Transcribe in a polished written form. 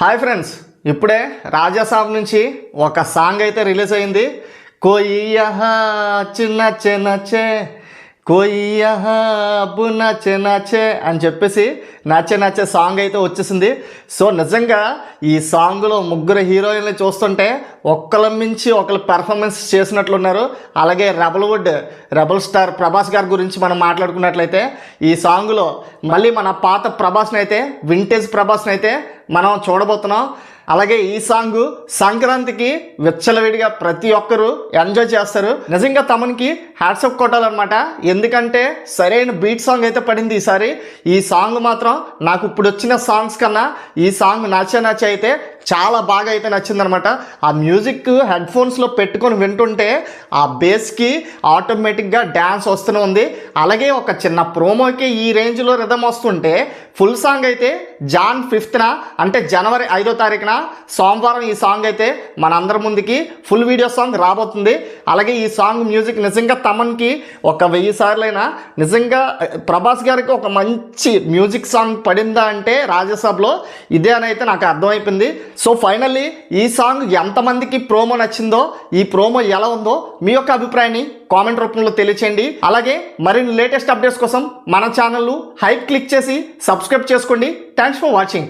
Hi friends, ఇప్పుడే రాజాసాబ్ నుంచి ఒక సాంగ్ అయితే రిలీజ్ అయింది. కోయి యహా చిన్నచ్చే నచ్చే, కోయి యహా అబ్బు నచ్చే నచ్చే అని చెప్పేసి నచ్చే నచ్చే సాంగ్ అయితే వచ్చేసింది. సో నిజంగా ఈ సాంగ్లో ముగ్గురు హీరోయిన్లు చూస్తుంటే ఒక్కళ్ళ మించి ఒకళ్ళు పెర్ఫార్మెన్స్ చేసినట్లున్నారు. అలాగే రెబల్ స్టార్ ప్రభాస్ గారి గురించి మనం మాట్లాడుకున్నట్లయితే ఈ సాంగ్లో మళ్ళీ మన పాత ప్రభాస్ని అయితే, వింటేజ్ ప్రభాస్ని అయితే మనం చూడబోతున్నాం. అలాగే ఈ సాంగ్ సంక్రాంతికి విచ్చలవిడిగా ప్రతి ఒక్కరూ ఎంజాయ్ చేస్తారు. నిజంగా తమనికి హ్యాట్సప్ కొట్టాలన్నమాట. ఎందుకంటే సరైన బీట్ సాంగ్ అయితే పడింది ఈసారి. ఈ సాంగ్ మాత్రం నాకు ఇప్పుడు వచ్చిన సాంగ్స్ కన్నా ఈ సాంగ్ నచ్చే అయితే చాలా బాగా అయితే నచ్చిందనమాట. ఆ మ్యూజిక్ హెడ్ఫోన్స్లో పెట్టుకొని వింటుంటే ఆ బేస్కి ఆటోమేటిక్గా డ్యాన్స్ వస్తూనే ఉంది. అలాగే ఒక చిన్న ప్రోమోకి ఈ రేంజ్లో రిథమ్ వస్తుంటే ఫుల్ సాంగ్ అయితే జాన్ 5th అంటే జనవరి 5వ తారీఖున సోమవారం ఈ సాంగ్ అయితే మనందరి ముందుకి ఫుల్ వీడియో సాంగ్ రాబోతుంది. అలాగే ఈ సాంగ్ మ్యూజిక్ నిజంగా తమన్కి ఒక 1000 సార్లైనా నిజంగా ప్రభాస్ గారికి ఒక మంచి మ్యూజిక్ సాంగ్ పడిందా అంటే రాజాసాబ్లో ఇదే అని అయితే నాకు అర్థమైపోయింది. సో ఫైనల్లీ ఈ సాంగ్ ఎంతమందికి ప్రోమో నచ్చిందో, ఈ ప్రోమో ఎలా ఉందో మీ యొక్క అభిప్రాయాన్ని కామెంట్ రూపంలో తెలియచేయండి. అలాగే మరిన్ని లేటెస్ట్ అప్డేట్స్ కోసం మన ఛానల్ హైప్ క్లిక్ చేసి సబ్స్క్రైబ్ చేసుకోండి. Thanks for watching.